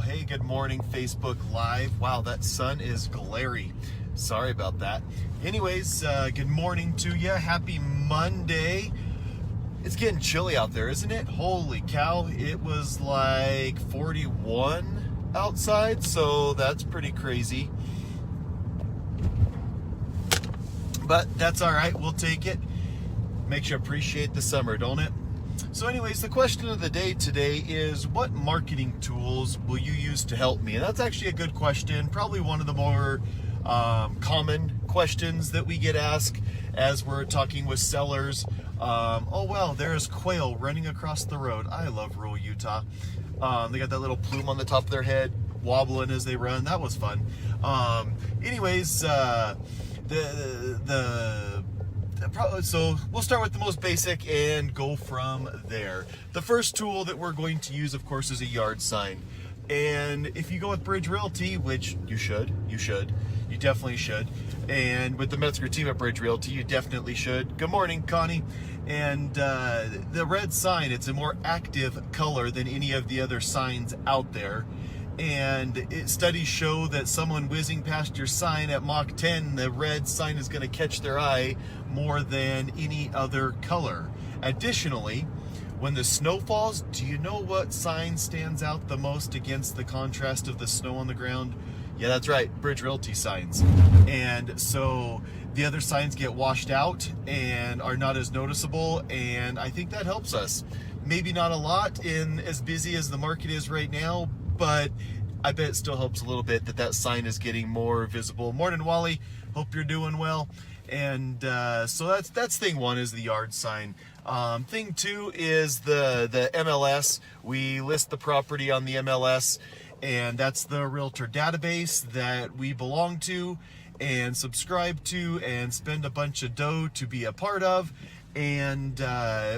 hey, good morning, Facebook Live. Wow, that sun is glary. Sorry about that. Anyways, good morning to you. Happy Monday. It's getting chilly out there, isn't it? Holy cow, it was like 41 outside, so that's pretty crazy. But that's all right, we'll take it. Makes you appreciate the summer, don't it? So anyways, the question of the day today is, what marketing tools will you use to help me? And that's actually a good question, probably one of the more common questions that we get asked as we're talking with sellers. Oh well, there's quail running across the road. I love rural Utah. They got that little plume on the top of their head wobbling as they run. That was fun. So we'll start with the most basic and go from there. The first tool that we're going to use, of course, is a yard sign. And if you go with Bridge Realty, which you definitely should. And with the Metzger team at Bridge Realty, you definitely should. Good morning, Connie. And the red sign, it's a more active color than any of the other signs out there. And studies show that someone whizzing past your sign at Mach 10, the red sign is going to catch their eye more than any other color. Additionally, when the snow falls, do you know what sign stands out the most against the contrast of the snow on the ground? Yeah, that's right, Bridge Realty signs. And so the other signs get washed out and are not as noticeable, and I think that helps us. Maybe not a lot in as busy as the market is right now, but I bet it still helps a little bit that sign is getting more visible. Morning, Wally. Hope you're doing well. And so that's thing one, is the yard sign. Thing two is the MLS. We list the property on the MLS, and that's the realtor database that we belong to and subscribe to and spend a bunch of dough to be a part of. And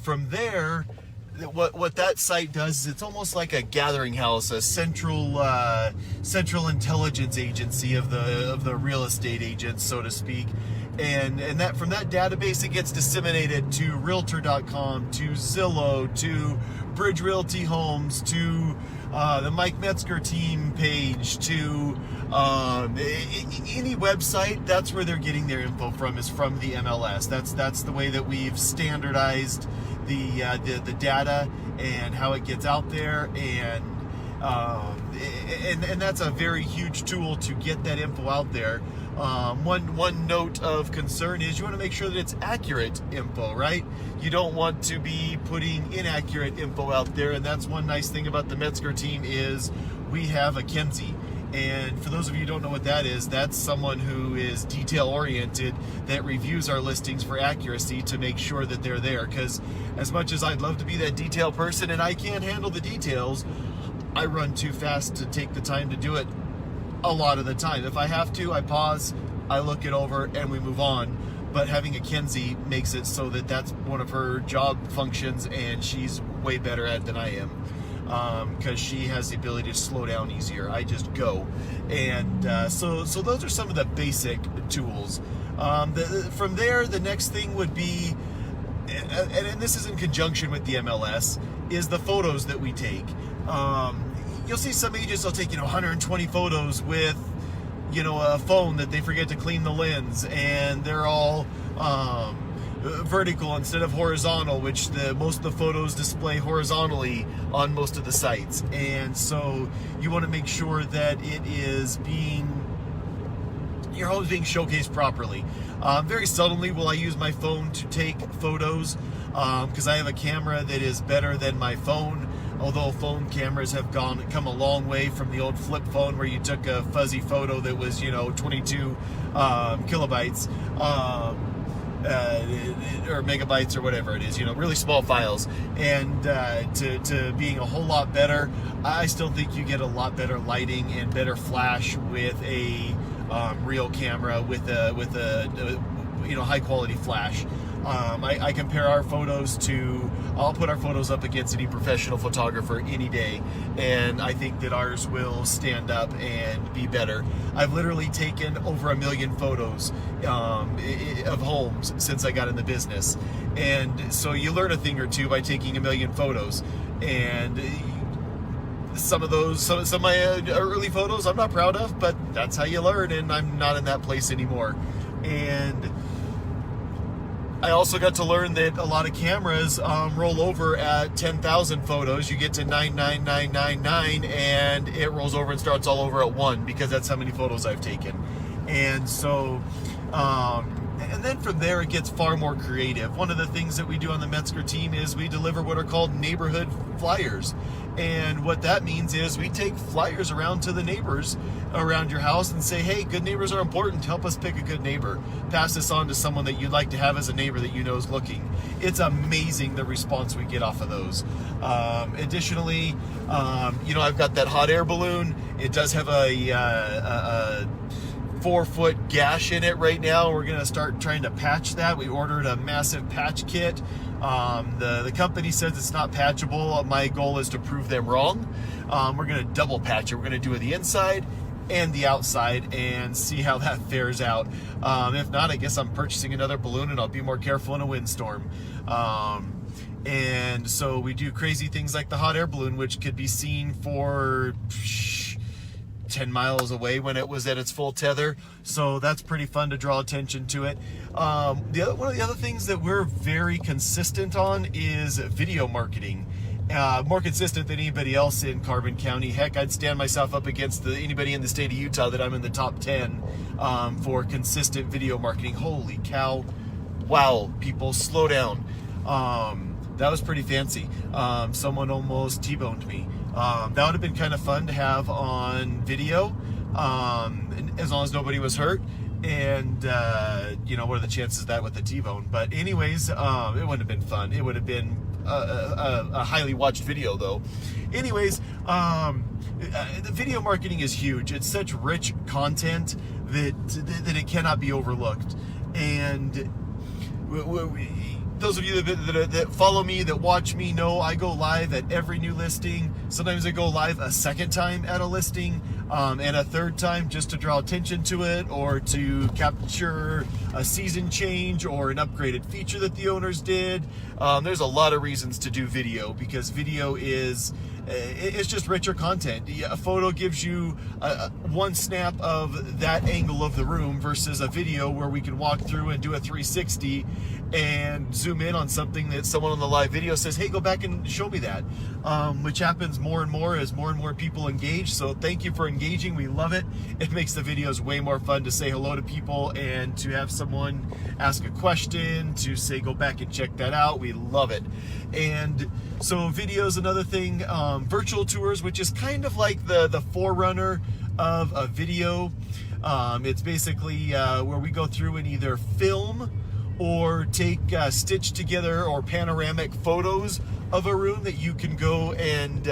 from there, what that site does is it's almost like a gathering house, a central intelligence agency of the real estate agents, so to speak. And that from that database, it gets disseminated to realtor.com, to Zillow, to Bridge Realty Homes, to the Mike Metzger Team page, to any website. That's where they're getting their info from, is from the MLS. That's the way that we've standardized the data and how it gets out there, and that's a very huge tool to get that info out there. One note of concern is you want to make sure that it's accurate info, right? You don't want to be putting inaccurate info out there, and that's one nice thing about the Metzger team is we have a Kenzie. And for those of you who don't know what that is, that's someone who is detail-oriented that reviews our listings for accuracy to make sure that they're there. Because as much as I'd love to be that detail person and I can't handle the details, I run too fast to take the time to do it a lot of the time. If I have to, I pause, I look it over, and we move on. But having a Kenzie makes it so that that's one of her job functions, and she's way better at it than I am. Because she has the ability to slow down easier. I just go. And so those are some of the basic tools. From there, the next thing would be, and this is in conjunction with the MLS, is the photos that we take. You'll see some agents will take 120 photos with a phone that they forget to clean the lens, and they're all vertical instead of horizontal, which most of the photos display horizontally on most of the sites. And so you want to make sure that your home is being showcased properly. Very seldomly will I use my phone to take photos, because I have a camera that is better than my phone. Although phone cameras have come a long way from the old flip phone where you took a fuzzy photo that was 22 kilobytes. Or megabytes or whatever it is, really small files, and to being a whole lot better. I still think you get a lot better lighting and better flash with a real camera with a high quality flash. I compare our photos to, I'll put our photos up against any professional photographer any day, and I think that ours will stand up and be better. I've literally taken over 1 million photos of homes since I got in the business, and so you learn a thing or two by taking 1 million photos. And some of my early photos I'm not proud of, but that's how you learn, and I'm not in that place anymore. And I also got to learn that a lot of cameras roll over at 10,000 photos. You get to 99999 and it rolls over and starts all over at 1, because that's how many photos I've taken. And so, and then from there it gets far more creative. One of the things that we do on the Metzger team is we deliver what are called neighborhood flyers. And what that means is we take flyers around to the neighbors around your house and say, hey, good neighbors are important. Help us pick a good neighbor. Pass this on to someone that you'd like to have as a neighbor that you know is looking. It's amazing the response we get off of those. Additionally, I've got that hot air balloon. It does have a 4-foot gash in it right now. We're going to start trying to patch that. We ordered a massive patch kit. The company says it's not patchable. My goal is to prove them wrong. We're going to double patch it. We're going to do it the inside and the outside and see how that fares out. If not, I guess I'm purchasing another balloon and I'll be more careful in a windstorm. And so we do crazy things like the hot air balloon, which could be seen for 10 miles away when it was at its full tether. So that's pretty fun to draw attention to it. One of the other things that we're very consistent on is video marketing. More consistent than anybody else in Carbon County. Heck, I'd stand myself up against anybody in the state of Utah that I'm in the top 10 for consistent video marketing. Holy cow. Wow, people, slow down. That was pretty fancy. Someone almost T-boned me. That would have been kind of fun to have on video, as long as nobody was hurt. And, what are the chances of that with the T-bone? But anyways, it wouldn't have been fun. It would have been a highly watched video, though. Anyways, the video marketing is huge. It's such rich content that it cannot be overlooked. And those of you that follow me, that watch me, know I go live at every new listing. Sometimes I go live a second time at a listing, and a third time just to draw attention to it, or to capture a season change or an upgraded feature that the owners did. There's a lot of reasons to do video, because video it's just richer content. A photo gives you one snap of that angle of the room versus a video where we can walk through and do a 360 and zoom in on something that someone on the live video says, hey, go back and show me that, which happens more and more as more and more people engage. So thank you for engaging. We love it. It makes the videos way more fun to say hello to people and to have someone ask a question, to say go back and check that out. We love it. And so video is another thing. Virtual tours, which is kind of like the forerunner of a video. It's basically where we go through and either film or take stitched together or panoramic photos of a room that you can go and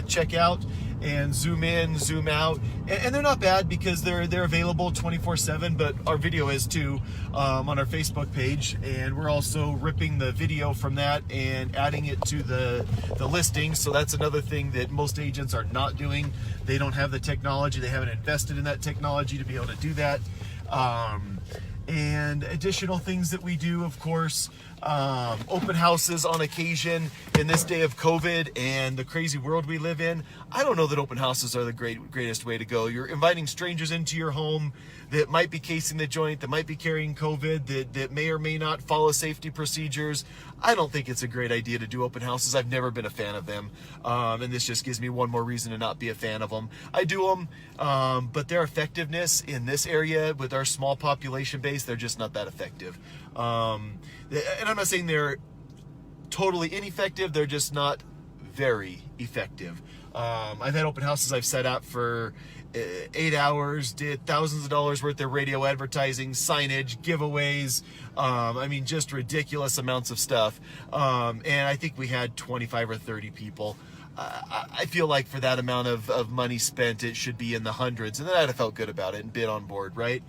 check out and zoom in, zoom out. And they're not bad because they're available 24/7, but our video is too, on our Facebook page. And we're also ripping the video from that and adding it to the listing. So that's another thing that most agents are not doing. They don't have the technology. They haven't invested in that technology to be able to do that. And additional things that we do, of course, open houses on occasion. In this day of COVID and the crazy world we live in, I don't know that open houses are the greatest way to go. You're inviting strangers into your home that might be casing the joint, that might be carrying COVID, that may or may not follow safety procedures. I don't think it's a great idea to do open houses. I've never been a fan of them, and this just gives me one more reason to not be a fan of them. I do them, but their effectiveness in this area with our small population base, they're just not that effective. And I'm not saying they're totally ineffective, they're just not very effective. I've had open houses I've set up for 8 hours, did thousands of dollars worth of radio advertising, signage, giveaways, just ridiculous amounts of stuff. And I think we had 25 or 30 people. I feel like for that amount of money spent, it should be in the hundreds, and then I'd have felt good about it and been on board, right?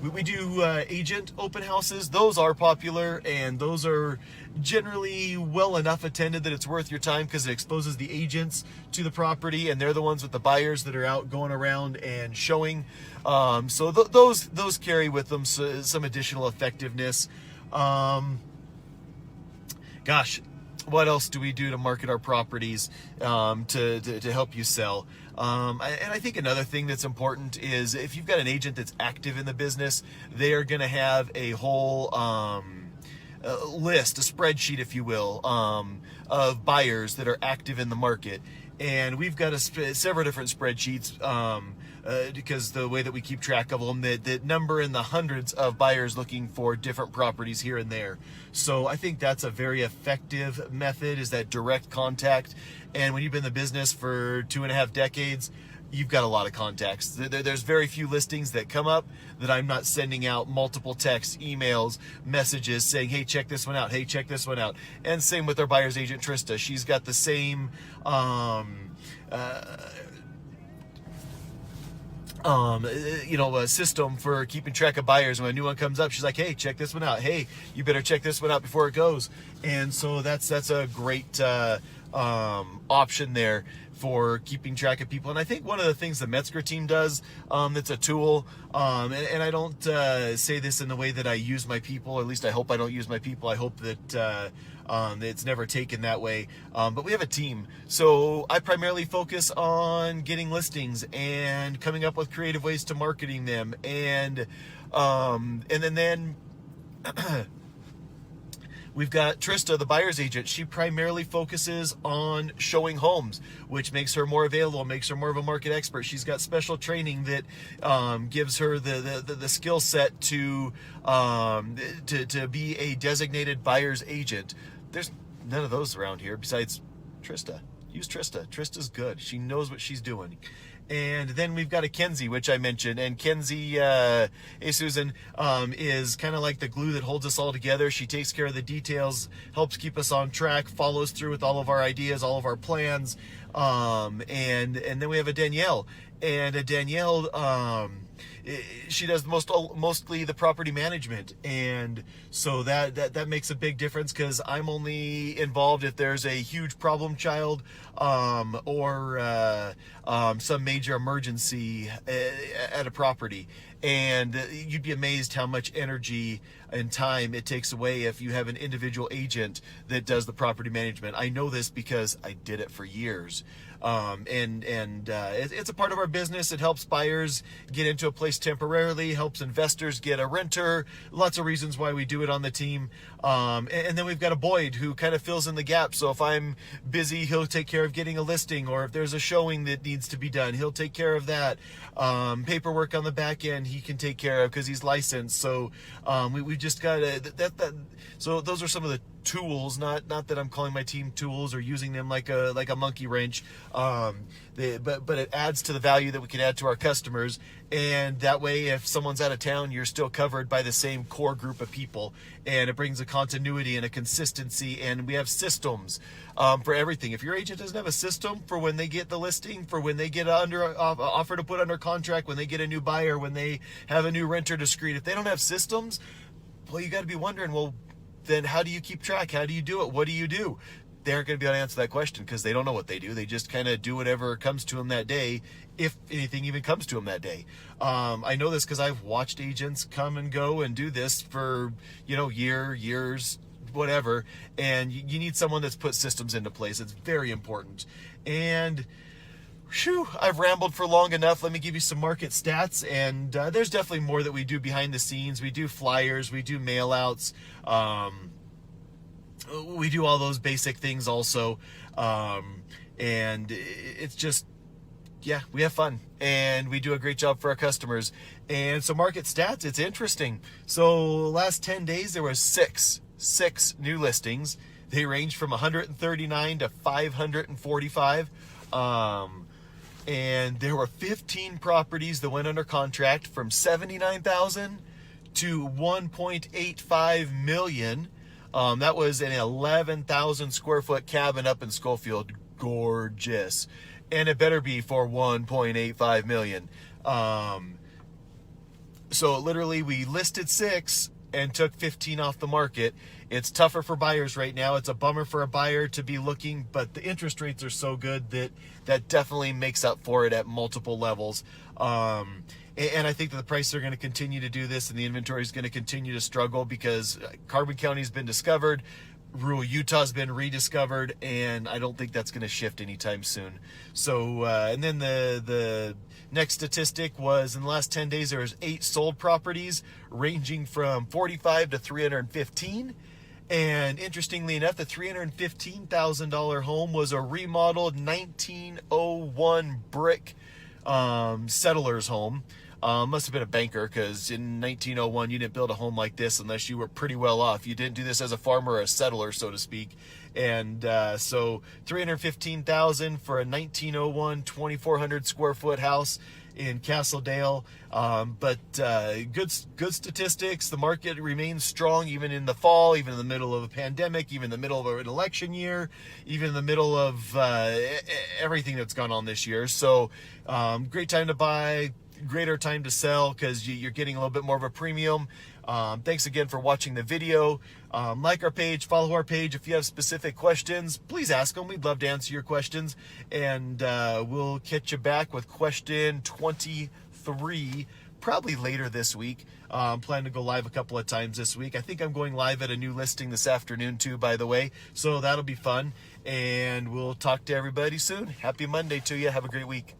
We do agent open houses. Those are popular, and those are generally well enough attended that it's worth your time because it exposes the agents to the property, and they're the ones with the buyers that are out going around and showing. So those carry with them some additional effectiveness. Gosh, what else do we do to market our properties to help you sell? And I think another thing that's important is if you've got an agent that's active in the business, they are going to have a whole list, a spreadsheet, if you will, of buyers that are active in the market. And we've got several different spreadsheets because the way that we keep track of them, that number in the hundreds of buyers looking for different properties here and there. So I think that's a very effective method, is that direct contact. And when you've been in the business for 2.5 decades, you've got a lot of contacts. There's very few listings that come up that I'm not sending out multiple texts, emails, messages saying, hey, check this one out. Hey, check this one out. And same with our buyer's agent, Trista. She's got the same a system for keeping track of buyers. When a new one comes up, she's like, hey, check this one out. Hey, you better check this one out before it goes. And so that's a great option there for keeping track of people. And I think one of the things the Metzger Team does, that's a tool, and I don't say this in the way that I use my people, or at least I hope I don't use my people. I hope that it's never taken that way. But we have a team. So I primarily focus on getting listings and coming up with creative ways to marketing them. And then we've got Trista, the buyer's agent. She primarily focuses on showing homes, which makes her more available, makes her more of a market expert. She's got special training that gives her the skill set to be a designated buyer's agent. There's none of those around here besides Trista. Use Trista. Trista's good. She knows what she's doing. And then we've got a Kenzie, which I mentioned. And Kenzie, hey Susan, is kind of like the glue that holds us all together. She takes care of the details, helps keep us on track, follows through with all of our ideas, all of our plans. And then we have a Danielle. And Danielle, she does mostly the property management, and so that makes a big difference, because I'm only involved if there's a huge problem child or some major emergency at a property. And you'd be amazed how much energy and time it takes away if you have an individual agent that does the property management. I know this because I did it for years. It's a part of our business. It helps buyers get into a place temporarily, helps investors get a renter, lots of reasons why we do it on the team. And then we've got a Boyd who kind of fills in the gap. So if I'm busy, he'll take care of getting a listing, or if there's a showing that needs to be done, he'll take care of that. Paperwork on the back end, he can take care of because he's licensed. So we've just got so those are some of the tools, not that I'm calling my team tools or using them like a monkey wrench, but it adds to the value that we can add to our customers. And that way, if someone's out of town, you're still covered by the same core group of people, and it brings a continuity and a consistency. And we have systems for everything. If your agent doesn't have a system for when they get the listing, for when they get offer to put under contract, when they get a new buyer, when they have a new renter to screen, if they don't have systems, well, you got to be wondering, well, then how do you keep track? How do you do it? What do you do? They aren't going to be able to answer that question because they don't know what they do. They just kind of do whatever comes to them that day, if anything even comes to them that day. I know this because I've watched agents come and go and do this for, years, whatever. And you need someone that's put systems into place. It's very important. And I've rambled for long enough. Let me give you some market stats. And there's definitely more that we do behind the scenes. We do flyers. We do mail outs. We do all those basic things also. And it's just, we have fun. And we do a great job for our customers. And so market stats, it's interesting. So last 10 days, there were six new listings. They ranged from 139 to 545. And there were 15 properties that went under contract from $79,000 to $1.85 million. That was an 11,000 square foot cabin up in Scofield. Gorgeous. And it better be for $1.85 million. So literally we listed 6 and took 15 off the market. It's tougher for buyers right now. It's a bummer for a buyer to be looking, but the interest rates are so good that definitely makes up for it at multiple levels. And I think that the prices are going to continue to do this, and the inventory is going to continue to struggle because Carbon County has been discovered. rural Utah's been rediscovered, and I don't think that's going to shift anytime soon. So, and then the next statistic was in the last 10 days, there was 8 sold properties ranging from 45 to 315. And interestingly enough, the $315,000 home was a remodeled 1901 brick settler's home. Must have been a banker, because in 1901 you didn't build a home like this unless you were pretty well off. You didn't do this as a farmer or a settler, so to speak. And so $315,000 for a 1901 2,400 square foot house in Castledale. But good statistics. The market remains strong even in the fall, even in the middle of a pandemic, even in the middle of an election year, even in the middle of everything that's gone on this year. So great time to buy, greater time to sell, because you're getting a little bit more of a premium. Thanks again for watching the video. Like our page, follow our page. If you have specific questions, please ask them. We'd love to answer your questions. And we'll catch you back with question 23 probably later this week. Plan to go live a couple of times this week. I think I'm going live at a new listing this afternoon too, by the way. So that'll be fun. And we'll talk to everybody soon. Happy Monday to you. Have a great week.